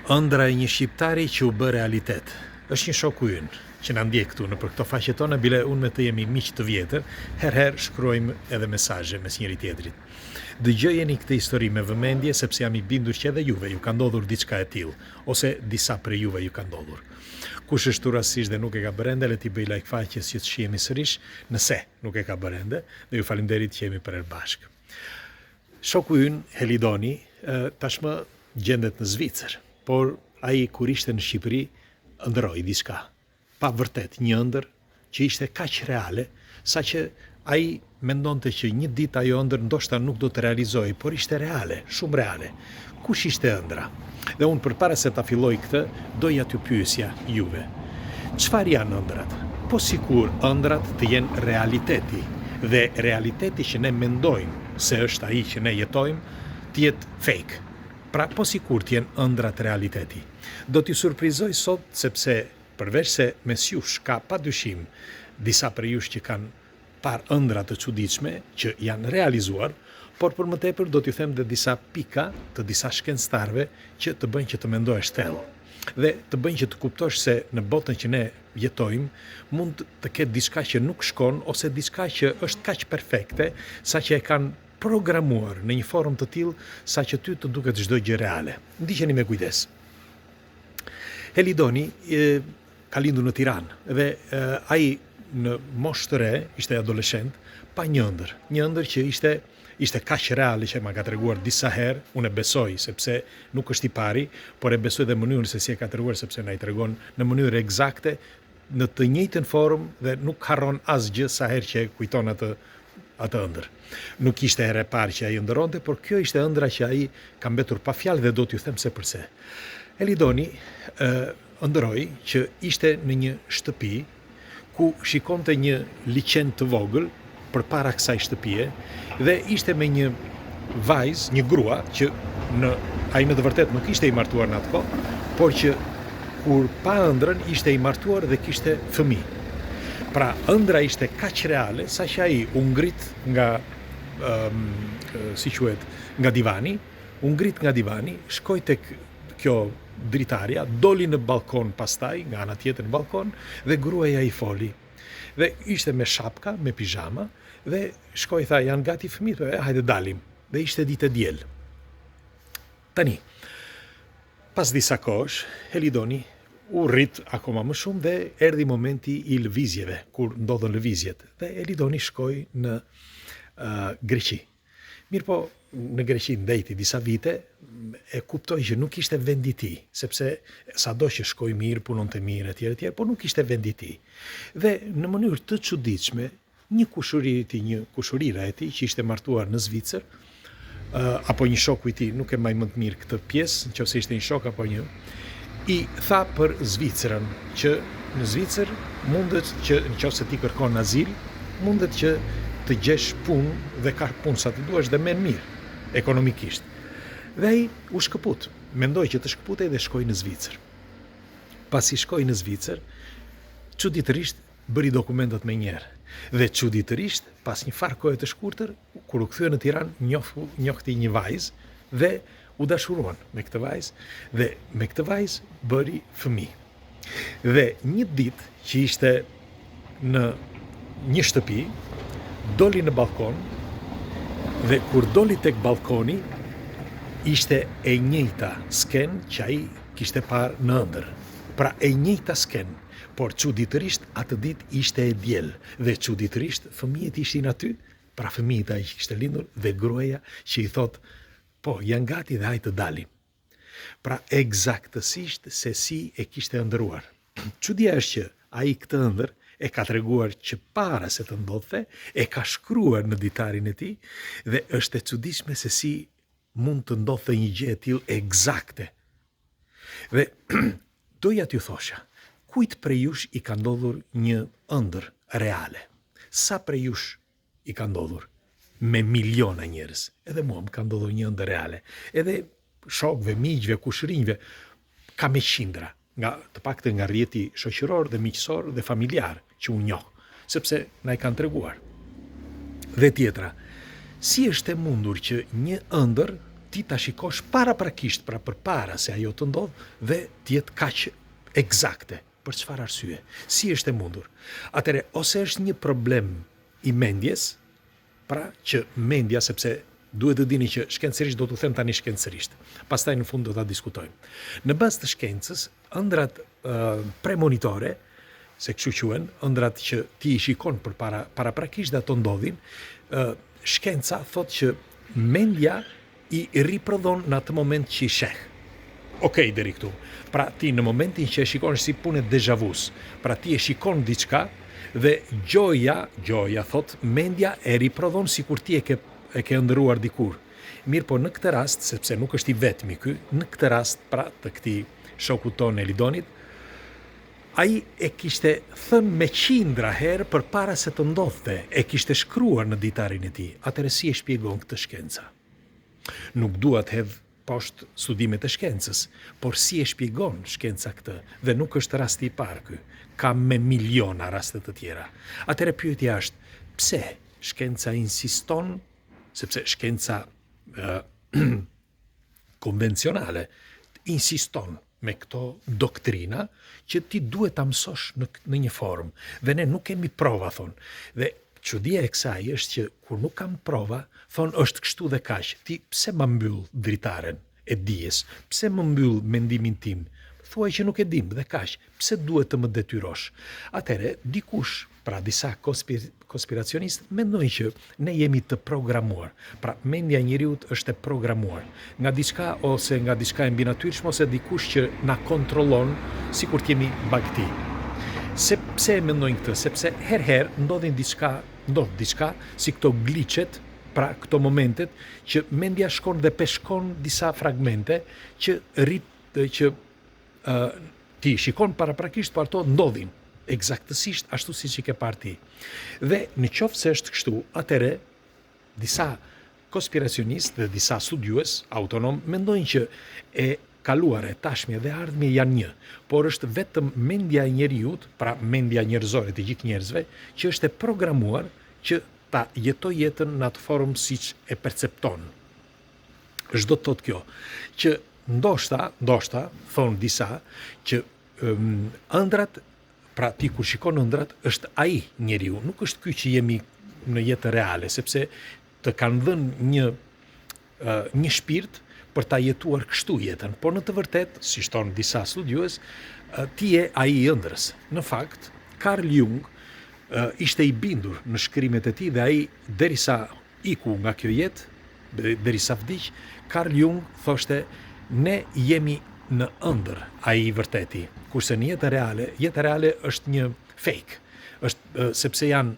Ëndra e një shqiptari që u bë realitet. Është një shoku ynë që na ndjek këtu në për këto faqe tona, bile unë me të jemi miq të vjetër, herëherë shkruajmë edhe mesazhe mes njëri tjetrit. Dëgjojeni këtë histori me vëmendje sepse jam i bindur që edhe juve ju ka ndodhur diçka e tillë, ose disa prej juve ju ka ndodhur. Kush është rastësisht dhe nuk e ka bërë ende, le t'i bëj like faqes që të shihemi sërish, nëse nuk e ka bërë ende, dhe ju faleminderit që jemi për herë bashkë. Shoku ynë, Helidoni, tashmë gjendet në Zvicër, por ai kur ishte në Shqipëri ëndrroi diçka. Pa vërtet një ëndër që ishte kaq reale, saqë ai mendonte që një ditë ajo ëndër ndoshta nuk do të realizojë, por ishte reale, shumë reale. Kush ishte ëndra? Dhe unë përpara se ta filloj këtë, doja t'ju pyesja juve. Çfarë janë ëndrat? Po sikur ëndrat të jenë realiteti, dhe realiteti që ne mendojmë se është ai që ne jetojmë, të jetë fake. Pra po sikur të jenë ëndrat realiteti. Do t'ju surprizoj sot sepse përveç se mes jush ka padyshim disa prej jush që kanë parë ëndra të çuditshme që janë realizuar, por për më tepër do t'ju them dhe disa pika të disa shkencëtarëve që të bëjnë që të mendohesh thellë dhe të bëjnë që të kuptosh se në botën që ne jetojmë mund të ketë diçka që nuk shkon ose diçka që është kaq perfekte saqë e kanë programuar në një formë të tillë saqë ty të duket çdo gjë reale. Ndiqeni me kujdes. Helidoni ka lindur në Tiranë dhe ai në moshë të re, ishte adoleshent, pa një ëndër që ishte kaq reale që ma ka treguar disa herë, unë e besoj sepse nuk është i pari, por e besoj dhe mënyrën se si e ka treguar sepse na i tregon në mënyrë eksakte, në të njëjtën formë dhe nuk harron asgjë sa herë që e kujton atë ëndër. Nuk ishte herë e parë që ai ëndëronte, por kjo ishte ëndra që ai ka mbetur pa fjalë dhe do t'ju them se përse. Helidoni ëndëroi që ishte në një shtëpi ku shikonte një liçen të vogël përpara kësaj shtëpie dhe ishte me një vajzë, një grua që ai në të vërtetë nuk ishte i martuar në atë kohë, por që kur pa ëndrën ishte i martuar dhe kishte fëmijë. Pra ëndra ishte kaq reale saqë ai u ngrit nga nga divani, shkoi tek kjo dritarja, doli në balkon pastaj, nga ana tjetër në balkon, dhe gruaja i foli. Dhe ishte me shapka, me pijama, dhe shkoi tha, janë gati fëmijët, hajde dalim. Dhe ishte ditë e diel. Tani, pas disa kohësh, Helidoni u rrit akoma më shumë dhe erdhi momenti i lëvizjeve, kur ndodhen lëvizjet. Dhe Helidoni shkoi në Greqi. Mirë po, në Greqi ndejti disa vite, e kuptoi që nuk ishte vendi i tij, sepse sado që shkoi mirë, punonte mirë etj, por nuk ishte vendi i tij. Dhe në mënyrë të çuditshme, një kushërira e tij që ishte martuar në Zvicër, apo një shoku i tij, nuk e mbaj më të mirë këtë pjesë, nëse ishte një shok apo një, i tha për Zvicrën, që në Zvicër mundet që nëse ti kërkon azil, mundet që të gjesh punë dhe ka punë sa të duash dhe më mirë ekonomikisht. Dhe ai u shkëput, mendoi që të shkëputej dhe shkoi në Zvicër. Pasi shkoi në Zvicër, çuditërisht bëri dokumentat me njerë. Dhe çuditërisht, pas një farë kohe të shkurtër, kur u kthye në Tiranë, njohti një vajzë dhe u dashuruan me këtë vajzë dhe me këtë vajzë bëri fëmijë. Dhe një ditë që ishte në një shtëpi, doli në balkon dhe kur doli tek balkoni ishte e njëjta sken që ai kishte parë në ëndër. Pra e njëjta sken, por çuditërisht atë ditë ishte e diel dhe çuditërisht fëmijët ishin aty, pra fëmijët ai kishte lindur dhe gruaja që i thot, po janë gati dhe hajde të dalin. Pra eksaktësisht se si e kishte ëndëruar. Çudia është që ai këtë ëndër e ka treguar që para se të ndodhte, e ka shkruar në ditarin e tij dhe është e çuditshme se si mund të ndodhte një gjë e tillë eksakte. Dhe doja t'ju thosha, kujt prej jush i ka ndodhur një ëndër reale? Sa prej jush i ka ndodhur? Me miliona njerëz. Edhe mua më ka ndodhur një ëndër reale. Edhe shokëve, miqve, kushërinjve, ka me qindra. Të paktën nga rrjeti shoqëror dhe miqësor dhe familjar që unë njoh, sepse na i kanë treguar. Dhe tjetra, si është e mundur që një ëndër ti ta shikosh paraprakisht, pra përpara se ajo të ndodh dhe të jetë kaq eksakte. Për çfarë arsye? Si është e mundur? Atëre, ose është një problem i mendjes, pra që mendja, sepse duhet të dini që shkencërisht do t'u them tani shkencërisht. Pastaj në fund do ta diskutojmë. Në bazë të shkencës, ëndrat premonitore, se kështu quhen, ëndrat që ti i shikon paraprakisht dhe ato ndodhin, shkenca thotë që mendja i riprodhon në atë moment që i sheh. Okej, deri këtu. Pra ti në momentin që e shikon si punë déjà vus, pra ti e shikon diçka dhe gjoja thot, mendja e riprodhon sikur ti e ke ëndrruar dikur. Mirë, po në këtë rast, sepse nuk është i vetmi ky, në këtë rast, pra të këtij shokut tonë Elidonit, ai e kishte thënë me qindra herë përpara se të ndodhte, e kishte shkruar në ditarin e tij. Atëherë si e shpjegon këtë shkenca? Nuk dua të hedh poshtë studimet e shkencës, por si e shpjegon shkenca këtë, dhe nuk është rasti i parë ky, ka me miliona raste të tjera. Atëherë pyetja është, pse shkenca insiston, sepse shkenca konvencionale insiston me këto doktrina që ti duhet ta mësosh në një formë, dhe ne nuk kemi prova, thonë. Dhe çudia e kësaj është që kur nuk kam prova, thonë është kështu dhe kaq. Ti pse ma mbyll dritaren e dijes? Pse më mbyll mendimin tim? Thuaj që nuk e dim dhe kaq. Pse duhet të më detyrosh? Atëre, dikush, pra disa konspiracionistë mendojnë që ne jemi të programuar. Pra mendja e njeriut është e programuar nga diçka ose nga diçka e mbinatyrshme ose dikush që na kontrollon sikur të jemi bagti. Pse e mendojnë këtë? Sepse herë ndodh diçka si këto glitchet, pra këto momentet që mendja shkon dhe peshkon disa fragmente që ti shikon paraprakisht, por ato ndodhin eksaktësisht ashtu siç i ke parë ti. Dhe në qoftë se është kështu, atëre disa konspiracionistë dhe disa studiues autonom mendojnë që e kaluara, tashme dhe ardhmja janë një, por është vetëm mendja e njeriut, pra mendja njerëzore të gjithë njerëzve, që është e programuar që ta jetoj jetën në atë formë siç e percepton. Çdo të thotë kjo, që ndoshta, thonë disa, që ëndrat, pra ti kur shikon ëndrat, është ai njeriu, nuk është ky që jemi në jetë reale, sepse të kanë dhënë një shpirt për ta jetuar kështu jetën, por në të vërtet, si thonë disa studiues, ti je ai i ëndrës. Në fakt, Carl Jung ishte i bindur në shkrimet e tij dhe ai derisa iku nga kjo jetë, derisa vdiq, Carl Jung thoshte ne jemi në ëndër, ai i vërteti. Kurse në jetë reale është një fake, sepse janë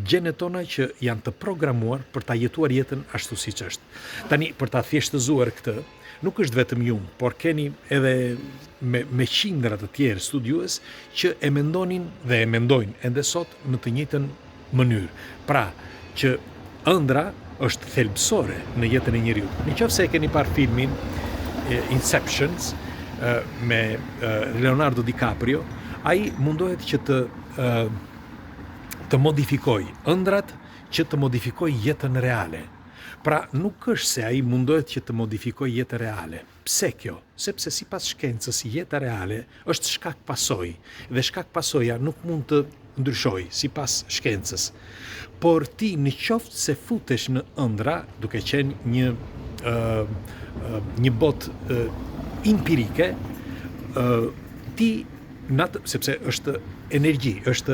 gjenet tona që janë të programuar për ta jetuar jetën ashtu siç është. Tani, për ta thjeshtëzuar këtë, nuk është vetëm Jung, por keni edhe me qindra të tjerë studiues që e mendonin dhe e mendojnë ende sot në të njëjtën mënyrë. Pra, që ëndra është thelbësore në jetën e njeriu. Nëse e keni parë filmin Inception me Leonardo DiCaprio, ai mundohet që të modifikoj ëndrat, që të modifikoj jetën reale. Pra nuk është se ai mundohet që të modifikoj jetën reale. Pse kjo? Sepse sipas shkencës jeta reale është shkak pasojë dhe shkak pasoja nuk mund të ndryshojë sipas shkencës. Por ti në qoftë se futesh në ëndra, duke qenë një botë empirike, ti sepse është energji, është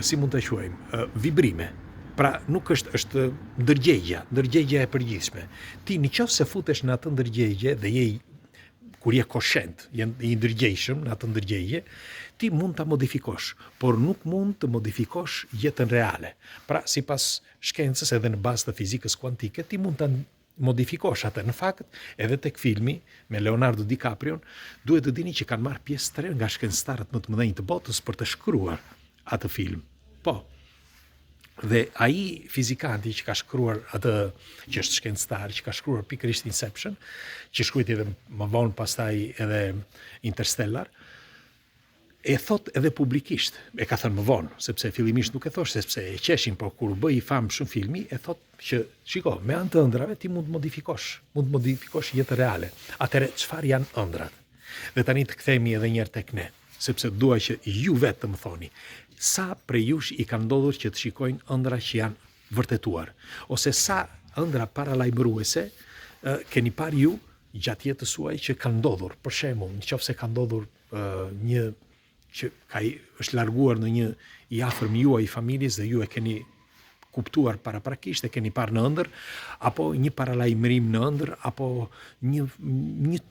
si mund të quajmë, vibrime. Pra nuk është ndërgjegja e përgjithshme. Ti në qoftë se futesh në atë ndërgjegje dhe kur je koshent, je i ndërgjegjshëm në atë ndërgjegje, ti mund ta modifikosh, por nuk mund të modifikosh jetën reale. Pra sipas shkencës edhe në bazë të fizikës kuantike, ti mund ta modifikosh atë. Në fakt, edhe tek filmi me Leonardo DiCaprio, duhet të dini që kanë marrë pjesë të re nga shkencëtarët më të mëdhenj të botës për të shkruar atë film. Po. Dhe ai fizikanti që ka shkruar atë, që është shkencëtar, që ka shkruar pikërisht Inception, që shkruajti edhe më vonë pastaj edhe Interstellar, e thot edhe publikisht, e ka thënë më vonë, sepse fillimisht nuk e thosh, sepse e qeshin, por kur bëj i famshëm filmi, e thot që, shiko, me anë të ëndrave ti mund të modifikosh jetë reale. Atëre, çfarë janë ëndrat? Dhe tani të kthehemi edhe një herë tek ne, sepse dua që ju vetë të më thoni, sa prej jush i ka ndodhur që të shikojnë ëndra që janë vërtetuar, ose sa ëndra paralajmëruese keni parë ju gjatë jetës suaj që kanë ndodhur. Për shembull, nëse ka ndodhur një që është larguar në një i afërm juaj i familjes dhe ju e keni kuptuar paraprakisht, e keni parë në ëndër, apo një paralajmërim në ëndër, apo një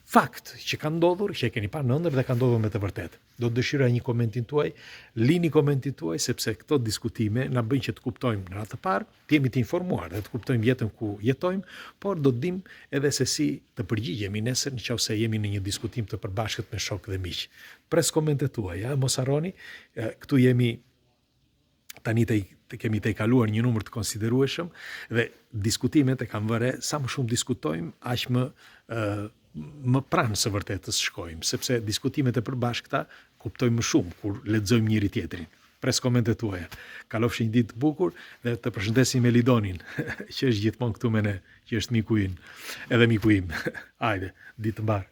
fakt që ka ndodhur, që e keni parë në ëndër dhe ka ndodhur me të vërtet. Do të dëshiroj një komentin tuaj, lini komentin tuaj, sepse këto diskutime na bëjnë që të kuptojmë në radhë të parë, të jemi të informuar dhe të kuptojmë jetën ku jetojmë, por do të dim edhe se si të përgjigjemi nesër nëse jemi në një diskutim të përbashkët me shok dhe miq. Pres komentet tuaja, mos harroni, këtu jemi tani kemi të kaluar një numër të konsiderueshëm dhe diskutimet e kam vëre, sa më shumë diskutojmë, aq më pranë së vërtetës shkojmë, sepse diskutimet e përbashkëta kuptojmë më shumë kur lexojmë njëri tjetrin. Pres komentet tuaja. Kalofshi një ditë të bukur dhe të përshëndesim Elidonin, që është gjithmonë këtu me ne, që është miku im, edhe miku im. Hajde, ditë të mbar.